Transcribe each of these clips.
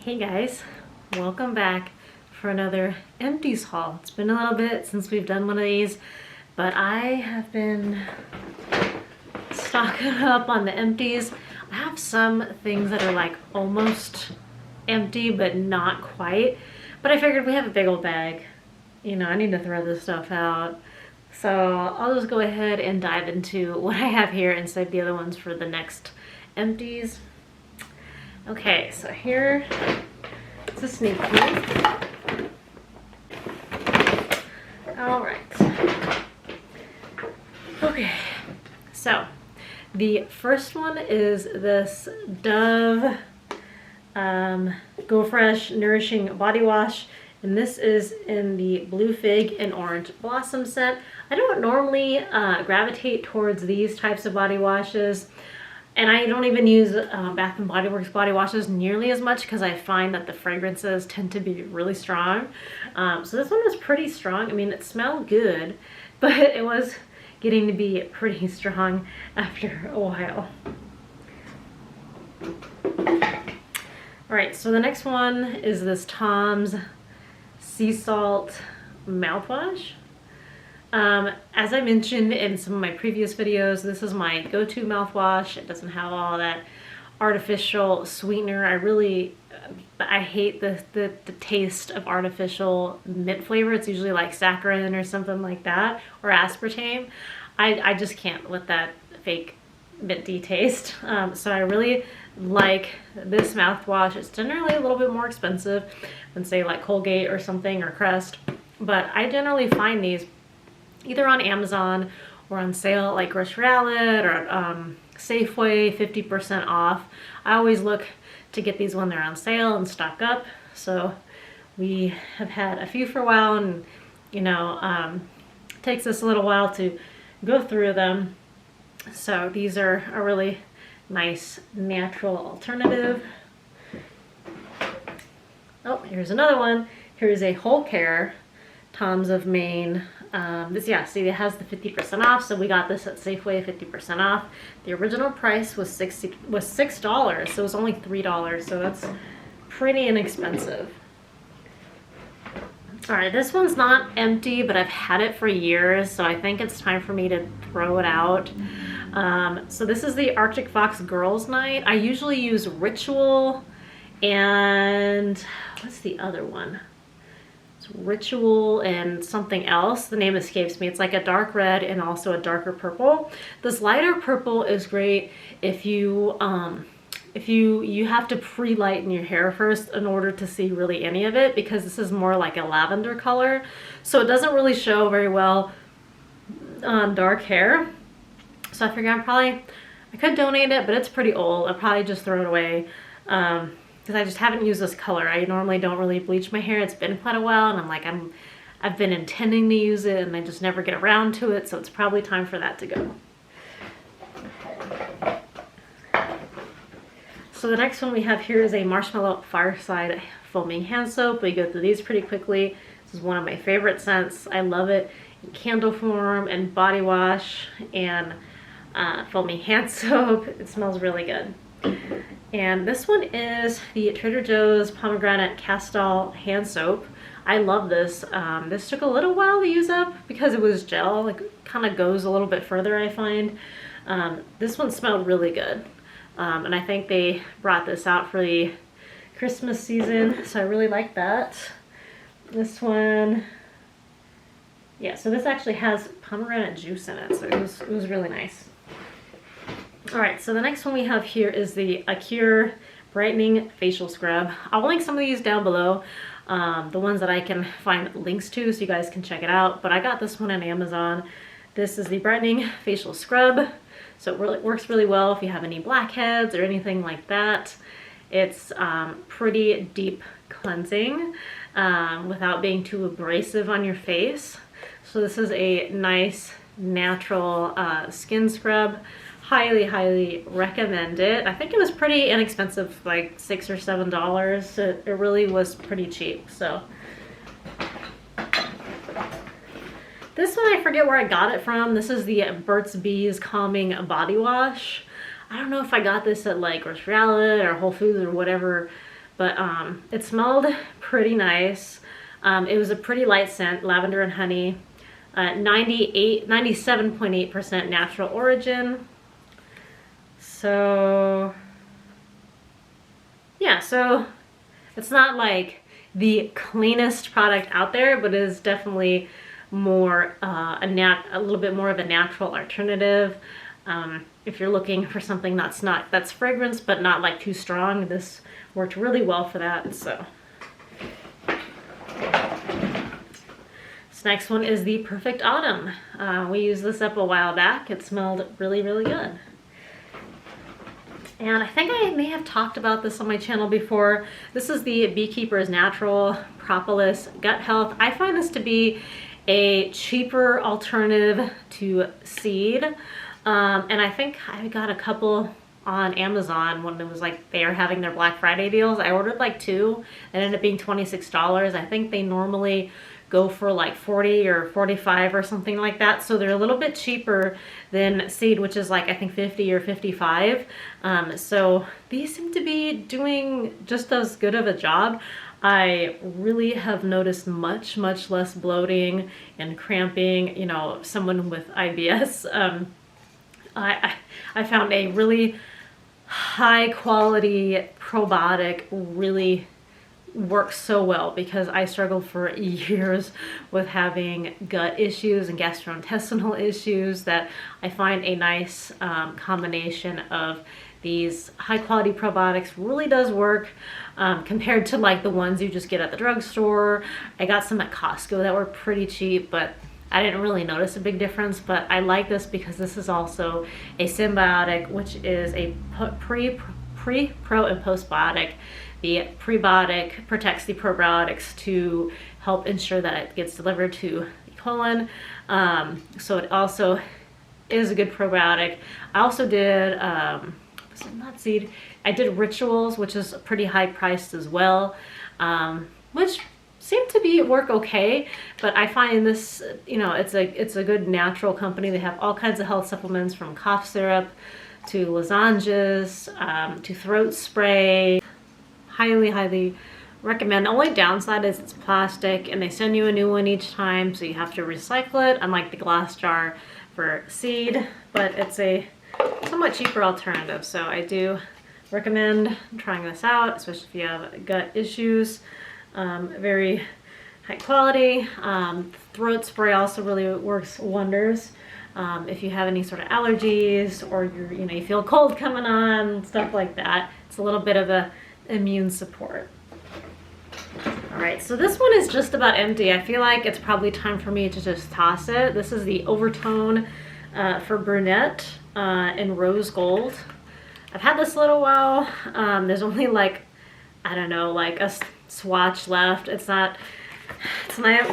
Hey guys, welcome back for another Empties haul. It's been a little bit since we've done one of these, but I have been stocking up on the Empties. I have some things that are like almost empty, but not quite. But I figured we have a big old bag. You know, I need to throw this stuff out. So I'll just go ahead and dive into what I have here and save the other ones for the next Empties. Okay, so here is a sneak peek. All right. Okay, so the first one is this Dove Go Fresh Nourishing Body Wash, and this is in the Blue Fig and Orange Blossom scent. I don't normally gravitate towards these types of body washes. And I don't even use Bath & Body Works body washes nearly as much because I find that the fragrances tend to be really strong. So this one was pretty strong. I mean, it smelled good, but it was getting to be pretty strong after a while. All right, so the next one is this Tom's Sea Salt mouthwash. As I mentioned in some of my previous videos, this is my go-to mouthwash. It doesn't have all that artificial sweetener. I hate the taste of artificial mint flavor. It's usually like saccharin or something like that, or aspartame. I just can't with that fake minty taste. So I really like this mouthwash. It's generally a little bit more expensive than say like Colgate or something, or Crest, but I generally find these either on Amazon or on sale like Grocery Outlet or Safeway, 50% off. I always look to get these when they're on sale and stock up. So we have had a few for a while, and you know, it takes us a little while to go through them. So these are a really nice natural alternative. Oh, here's another one. Here's a Whole Care Tom's of Maine. See, it has the 50% off, so we got this at Safeway, 50% off. The original price was $6, so it was only $3, so that's pretty inexpensive. All right, this one's not empty, but I've had it for years, so I think it's time for me to throw it out. So this is the Arctic Fox Girls Night. I usually use Ritual, and what's the other one? Ritual and something else. The name escapes me. It's like a dark red and also a darker purple. This lighter purple is great if you have to pre-lighten your hair first in order to see really any of it, because this is more like a lavender color, so it doesn't really show very well on dark hair. So I figure I could donate it, but it's pretty old. I'll probably just throw it away. Because I just haven't used this color. I normally don't really bleach my hair. It's been quite a while, and I've been intending to use it, and I just never get around to it, so it's probably time for that to go. So the next one we have here is a Marshmallow Fireside Foaming Hand Soap. We go through these pretty quickly. This is one of my favorite scents. I love it in candle form and body wash and foaming hand soap. It smells really good. And this one is the Trader Joe's Pomegranate Castile Hand Soap. I love this. This took a little while to use up because it was gel. Like, kind of goes a little bit further, I find. This one smelled really good. And I think they brought this out for the Christmas season, so I really like that. This one, yeah, so this actually has pomegranate juice in it, so it was really nice. All right, so the next one we have here is the Acure Brightening Facial Scrub. I'll link some of these down below, the ones that I can find links to, so you guys can check it out. But I got this one on Amazon. This is the Brightening Facial Scrub, so it works really well if you have any blackheads or anything like that. It's pretty deep cleansing without being too abrasive on your face. So this is a nice natural skin scrub. Highly recommend it. I think it was pretty inexpensive, like $6 or $7. It really was pretty cheap. So this one, I forget where I got it from. This is the Burt's Bees Calming Body Wash. I don't know if I got this at like Grocery Outlet or Whole Foods or whatever but it smelled pretty nice. It was a pretty light scent, lavender and honey. 97.8% natural origin. So yeah, so it's not like the cleanest product out there, but it is definitely more a little bit more of a natural alternative. If you're looking for something that's fragrance but not like too strong, this worked really well for that. So this next one is the Perfect Autumn. We used this up a while back. It smelled really, really good. And I think I may have talked about this on my channel before. This is the Beekeeper's Natural Propolis Gut Health. I find this to be a cheaper alternative to seed. And I think I got a couple on Amazon when it was like they are having their Black Friday deals. I ordered like 2. It ended up being $26. I think they normally go for like 40 or 45 or something like that. So they're a little bit cheaper than seed, which is like I think 50 or 55. So these seem to be doing just as good of a job. I really have noticed much less bloating and cramping. You know, someone with IBS, I found a really high quality probiotic really works so well, because I struggled for years with having gut issues and gastrointestinal issues, that I find a nice combination of these high quality probiotics really does work compared to like the ones you just get at the drugstore. I got some at Costco that were pretty cheap, but I didn't really notice a big difference. But I like this because this is also a symbiotic, which is a pre, pro, and postbiotic. The prebiotic protects the probiotics to help ensure that it gets delivered to the colon. So it also is a good probiotic. I also did, was it not seed? I did Rituals, which is pretty high priced as well, which seemed to work okay. But I find this, you know, it's a good natural company. They have all kinds of health supplements, from cough syrup to lozenges to throat spray. Highly recommend. The only downside is it's plastic and they send you a new one each time, so you have to recycle it, unlike the glass jar for seed. But it's a somewhat cheaper alternative, so I do recommend trying this out, especially if you have gut issues. Very high quality. Throat spray also really works wonders. If you have any sort of allergies, or you feel cold coming on, stuff like that. It's a little bit of a immune support. All right, so this one is just about empty. I feel like it's probably time for me to just toss it. This is the Overtone for Brunette in Rose Gold. I've had this a little while. There's only like, I don't know, like a swatch left. It's not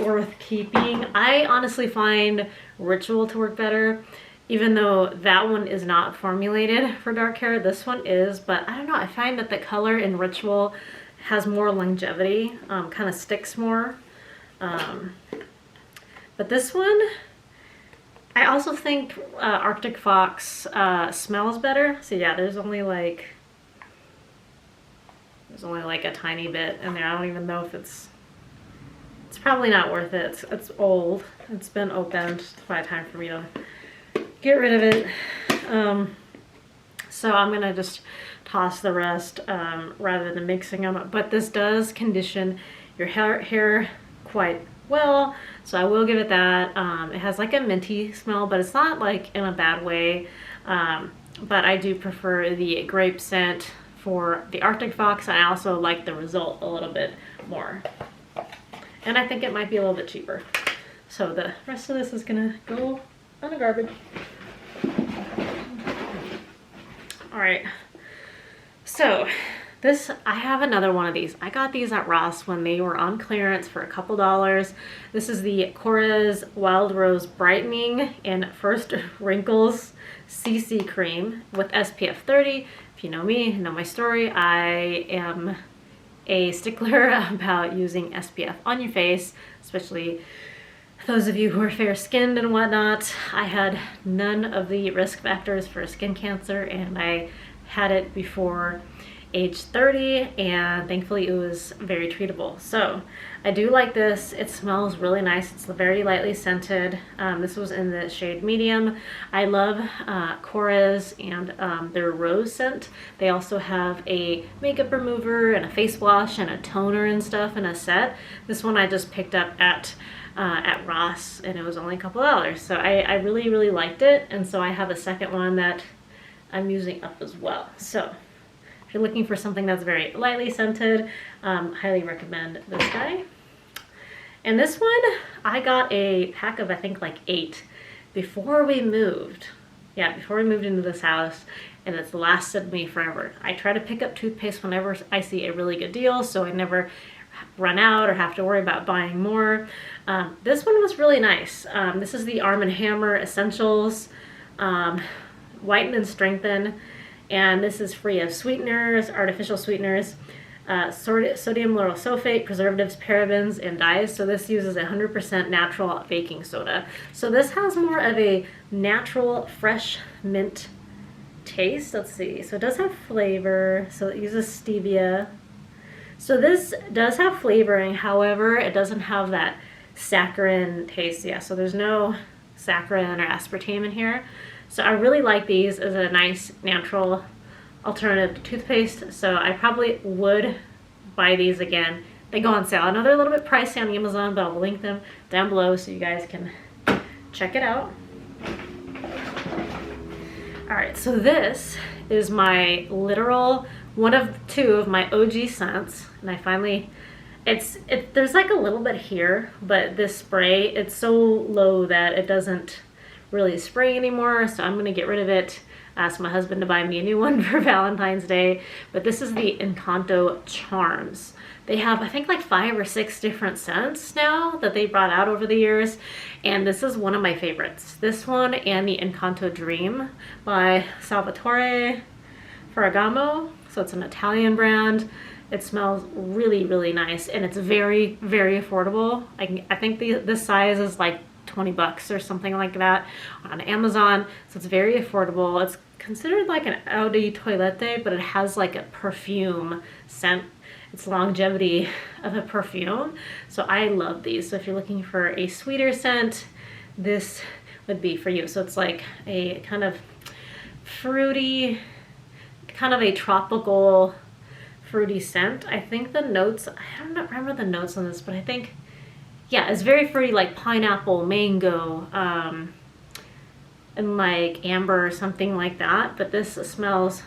worth keeping. I honestly find Ritual to work better. Even though that one is not formulated for dark hair, this one is. But I don't know, I find that the color in Ritual has more longevity, kind of sticks more. But this one, I also think Arctic Fox smells better. So yeah, there's only like a tiny bit in there. I don't even know if it's probably not worth it. It's old. It's been opened. It's probably time for me to get rid of it. So I'm gonna just toss the rest rather than mixing them. But this does condition your hair quite well, so I will give it that. It has like a minty smell, but it's not like in a bad way. But I do prefer the grape scent for the Arctic Fox, and I also like the result a little bit more. And I think it might be a little bit cheaper. So the rest of this is gonna go on the garbage. All right, so I have another one of these. I got these at Ross when they were on clearance for a couple dollars. This is the Korres Wild Rose Brightening and First Wrinkles CC Cream with SPF 30. If you know me, you know my story. I am a stickler about using SPF on your face, especially those of you who are fair-skinned and whatnot. I had none of the risk factors for skin cancer, and I had it before age 30, and thankfully it was very treatable. So I do like this. It smells really nice. It's very lightly scented. This was in the shade medium. I love Korres and their rose scent. They also have a makeup remover and a face wash and a toner and stuff in a set. This one I just picked up at Ross, and it was only a couple dollars. So I really, really liked it, and so I have a second one that I'm using up as well. So if you're looking for something that's very lightly scented, highly recommend this guy. And this one, I got a pack of, I think, like 8 before we moved. Yeah, before we moved into this house, and it's lasted me forever. I try to pick up toothpaste whenever I see a really good deal, so I never run out or have to worry about buying more. This one was really nice. This is the Arm & Hammer Essentials Whiten and Strengthen, and this is free of sweeteners, artificial sweeteners, sodium lauryl sulfate, preservatives, parabens, and dyes. So this uses 100% natural baking soda. So this has more of a natural fresh mint taste. Let's see. So it does have flavor. So it uses stevia. So this does have flavoring, however, it doesn't have that saccharin taste. Yeah, so there's no saccharin or aspartame in here. So I really like these as a nice natural alternative to toothpaste. So I probably would buy these again. They go on sale. I know they're a little bit pricey on Amazon, but I'll link them down below so you guys can check it out. All right, so this is my literal one of 2 of my OG scents, and I finally, there's like a little bit here, but this spray, it's so low that it doesn't really spray anymore, so I'm gonna get rid of it. Ask my husband to buy me a new one for Valentine's Day, but this is the Encanto Charms. They have, I think, like 5 or 6 different scents now that they brought out over the years, and this is one of my favorites. This one and the Encanto Dream by Salvatore Ferragamo. So it's an Italian brand. It smells really, really nice, and it's very, very affordable. I think this size is like 20 bucks or something like that on Amazon. So it's very affordable. It's considered like an eau de toilette, but it has like a perfume scent. It's longevity of a perfume. So I love these. So if you're looking for a sweeter scent, this would be for you. So it's like a kind of fruity, kind of a tropical fruity scent. I think the notes, I don't remember the notes on this, but I think, yeah, it's very fruity, like pineapple, mango, and like amber or something like that. But this smells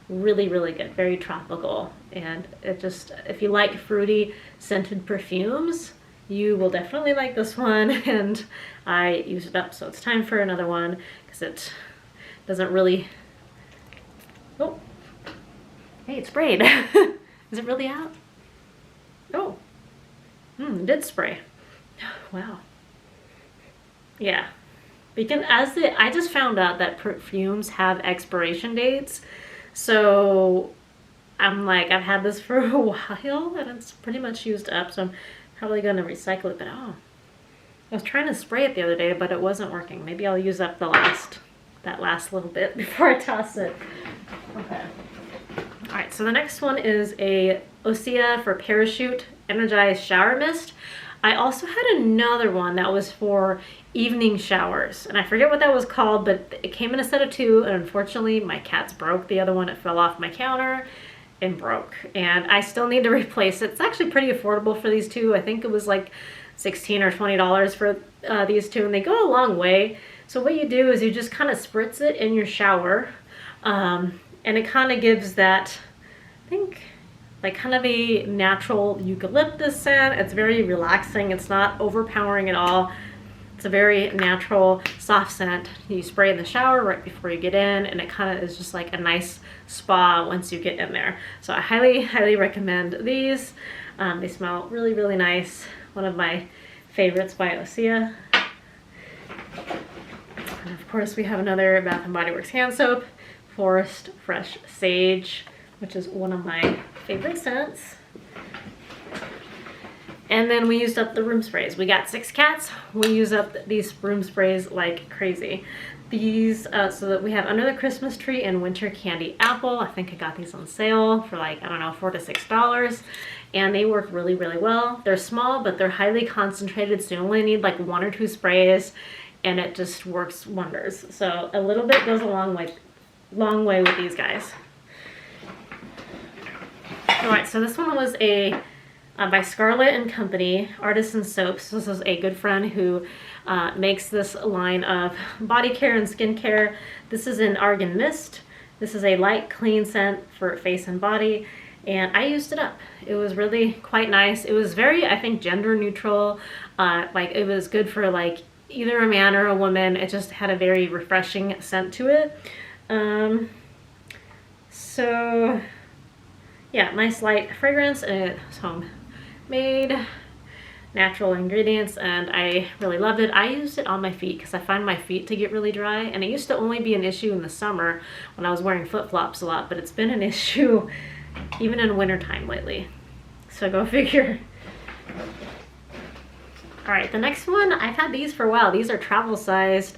really, really good, very tropical. And it just, if you like fruity scented perfumes, you will definitely like this one. And I used it up, so it's time for another one because it doesn't really, oh, hey, it sprayed. Is it really out? Oh, it did spray. Wow. Yeah. Because I just found out that perfumes have expiration dates. So I'm like, I've had this for a while and it's pretty much used up. So I'm probably going to recycle it. But oh, I was trying to spray it the other day, but it wasn't working. Maybe I'll use up that last little bit before I toss it. Okay. All right, so the next one is a Osea for Parachute Energized Shower Mist. I also had another one that was for evening showers, and I forget what that was called, but it came in a set of 2, and unfortunately my cat's broke the other one. It fell off my counter and broke, and I still need to replace it. It's actually pretty affordable for these 2. I think it was like $16 or $20 for these 2, and they go a long way. So what you do is you just kind of spritz it in your shower, and it kind of gives that, I think, like kind of a natural eucalyptus scent. It's very relaxing. It's not overpowering at all. It's a very natural, soft scent. You spray in the shower right before you get in, and it kind of is just like a nice spa once you get in there. So I highly, highly recommend these. They smell really, really nice. One of my favorites by Osea. And of course we have another Bath & Body Works hand soap, Forest Fresh Sage, which is one of my favorite scents. And then we used up the room sprays. We got 6 cats. We use up these room sprays like crazy. these, so that we have Under the Christmas Tree and Winter Candy Apple. I think I got these on sale for like, I don't know, $4 to $6. And they work really, really well. They're small, but they're highly concentrated, so you only need like 1 or 2 sprays, and it just works wonders. So a little bit goes a long way with these guys. All right, so this one was a by Scarlett and Company, Artisan Soaps. This is a good friend who makes this line of body care and skincare. This is an Argan Mist. This is a light, clean scent for face and body, and I used it up. It was really quite nice. It was very, I think, gender neutral. Like, it was good for like either a man or a woman. It just had a very refreshing scent to it. So yeah, nice light fragrance, and it's homemade, natural ingredients, and I really loved it. I used it on my feet because I find my feet to get really dry, and it used to only be an issue in the summer when I was wearing flip-flops a lot, but it's been an issue even in wintertime lately. So go figure. All right, the next one, I've had these for a while. These are travel-sized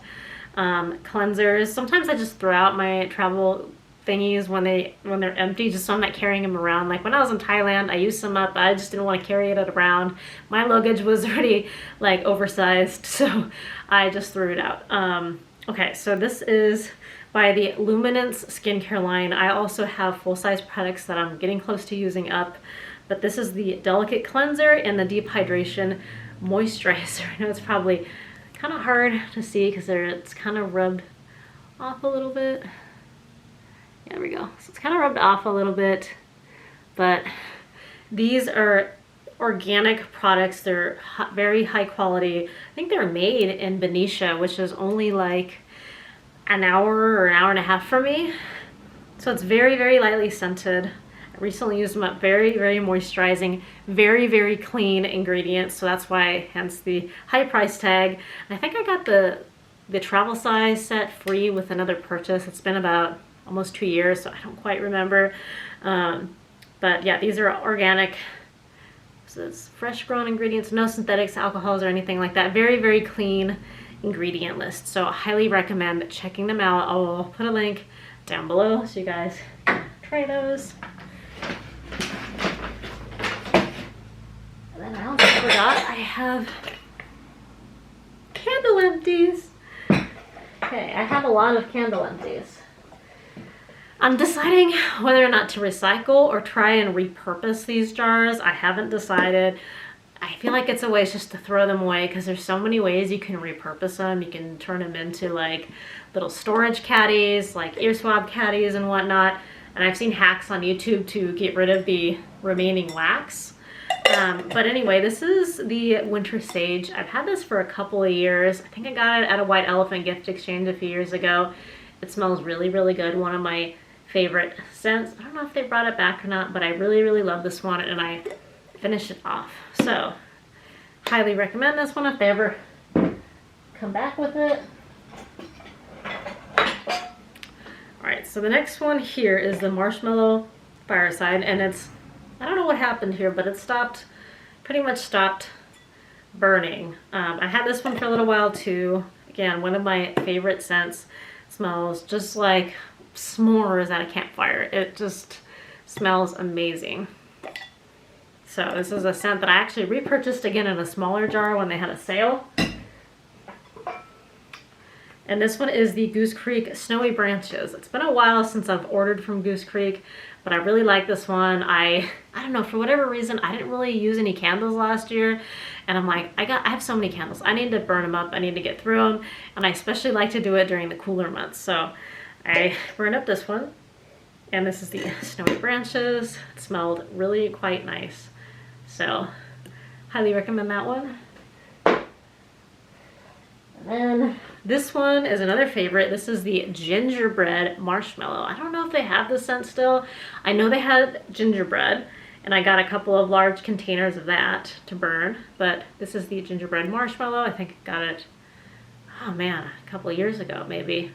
cleansers. Sometimes I just throw out my travel thingies when they're empty, just so I'm not carrying them around. Like when I was in Thailand, I used some up. I just didn't want to carry it around. My luggage was already like oversized, so I just threw it out. Okay, so this is by the Luminance skincare line. I also have full-size products that I'm getting close to using up, but this is the Delicate Cleanser and the Deep Hydration Moisturizer. I know it's probably kind of hard to see because it's kind of rubbed off a little bit. There we go. So it's kind of rubbed off a little bit, but these are organic products. They're very high quality. I think they're made in Benicia, which is only like an hour or an hour and a half from me. So it's very, very lightly scented. I recently used them up. Very, very moisturizing, very, very clean ingredients. So that's why, hence the high price tag. And I think I got the travel size set free with another purchase. It's been about almost 2 years, so I don't quite remember. But yeah, these are organic. So it's fresh grown ingredients, no synthetics, alcohols, or anything like that. Very, very clean ingredient list. So I highly recommend checking them out. I'll put a link down below so you guys can try those. And then I also forgot I have candle empties. Okay, I have a lot of candle empties. I'm deciding whether or not to recycle or try and repurpose these jars. I haven't decided. I feel like it's a waste just to throw them away because there's so many ways you can repurpose them. You can turn them into like little storage caddies, like ear swab caddies and whatnot. And I've seen hacks on YouTube to get rid of the remaining wax. But anyway, this is the Winter Sage. I've had this for a couple of years. I think I got it at a White Elephant gift exchange a few years ago. It smells really, really good. One of my favorite scents. I don't know if they brought it back or not, but I really, really love this one, and I finished it off. So highly recommend this one if they ever come back with it. All right, so the next one here is the Marshmallow Fireside, and it's, I don't know what happened here, but it pretty much stopped burning. I had this one for a little while too. Again, one of my favorite scents. Smells just like s'mores at a campfire. It just smells amazing. So this is a scent that I actually repurchased again in a smaller jar when they had a sale. And this one is the Goose Creek Snowy Branches. It's been a while since I've ordered from Goose Creek, but I really like this one. I don't know, for whatever reason, I didn't really use any candles last year. And I'm like, I have so many candles. I need to burn them up. I need to get through them. And I especially like to do it during the cooler months. So I burned up this one. And this is the Snowy Branches. It smelled really quite nice. So highly recommend that one. And then this one is another favorite. This is the Gingerbread Marshmallow. I don't know if they have this scent still. I know they had gingerbread, and I got a couple of large containers of that to burn. But this is the Gingerbread Marshmallow. I think I got it, oh man, a couple of years ago maybe.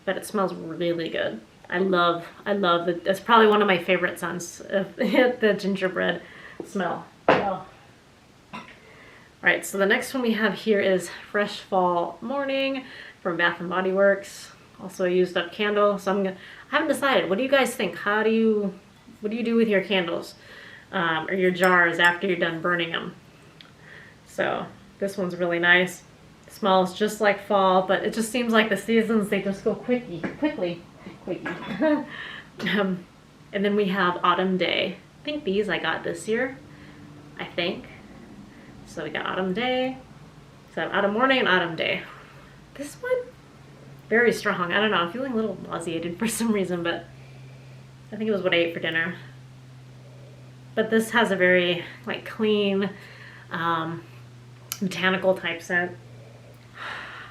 But it smells really good. I love it. It's probably one of my favorite scents, the gingerbread smell. Oh. All right, so the next one we have here is Fresh Fall Morning from Bath and Body Works. Also a used up candle. So I haven't decided. What do you guys think? What do you do with your candles or your jars after you're done burning them? So this one's really nice. It smells just like fall, but it just seems like the seasons, they just go quickly. And then we have Autumn Day. I think these I got this year, I think. So we got Autumn Day. So Autumn Morning and Autumn Day. This one, very strong. I don't know, I'm feeling a little nauseated for some reason, but I think it was what I ate for dinner. But this has a very like clean, botanical type scent.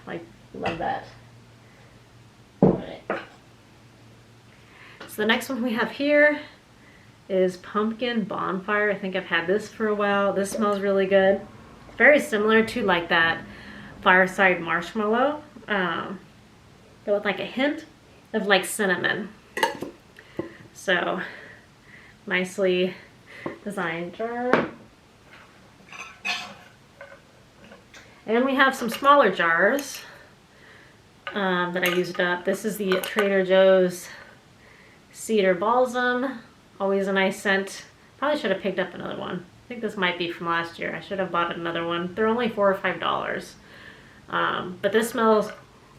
Like, love that. Alright. So the next one we have here is Pumpkin Bonfire. I think I've had this for a while. This smells really good. Very similar to like that Fireside Marshmallow, but with like a hint of like cinnamon. So nicely designed jar. And then we have some smaller jars that I used up. This is the Trader Joe's Cedar Balsam. Always a nice scent. Probably should have picked up another one. I think this might be from last year. I should have bought another one. They're only $4 or $5. But this smells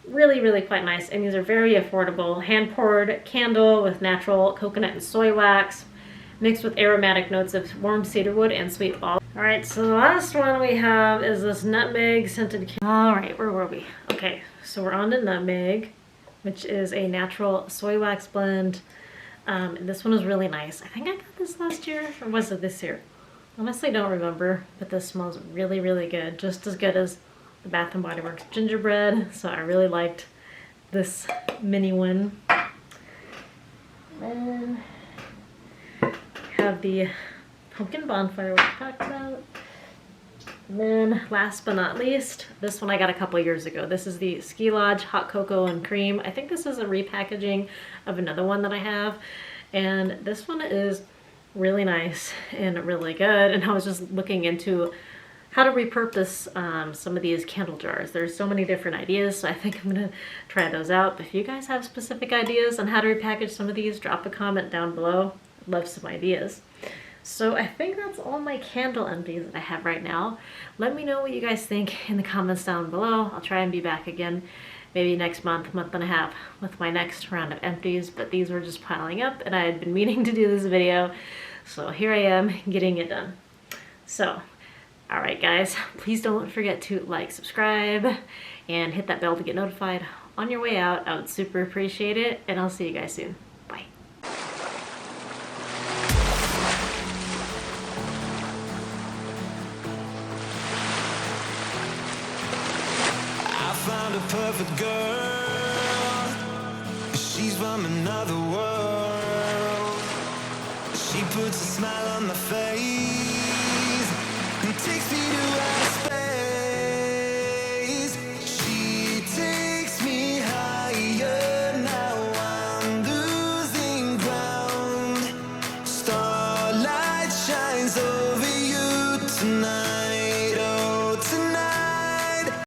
really, really quite nice. And these are very affordable. Hand-poured candle with natural coconut and soy wax, mixed with aromatic notes of warm cedarwood and sweet balsam. All right, so the last one we have is this nutmeg scented candle. All right, where were we? Okay, so we're on to nutmeg, which is a natural soy wax blend. And this one is really nice. I think I got this last year, or was it this year? Honestly, don't remember, but this smells really, really good. Just as good as the Bath and Body Works gingerbread. So I really liked this mini one. And have the Pumpkin Bonfire, which we talked about. And then last but not least, this one I got a couple years ago. This is the Ski Lodge Hot Cocoa and Cream. I think this is a repackaging of another one that I have. And this one is really nice and really good. And I was just looking into how to repurpose some of these candle jars. There's so many different ideas, so I think I'm gonna try those out. But if you guys have specific ideas on how to repackage some of these, drop a comment down below. I'd love some ideas. So I think that's all my candle empties that I have right now. Let me know what you guys think in the comments down below. I'll try and be back again maybe next month and a half with my next round of empties, but these were just piling up and I had been meaning to do this video. So here I am getting it done. So, all right guys, please don't forget to like, subscribe, and hit that bell to get notified on your way out. I would super appreciate it, and I'll see you guys soon. Bye. Found a perfect girl. She's from another world. She puts a smile on my face and takes me to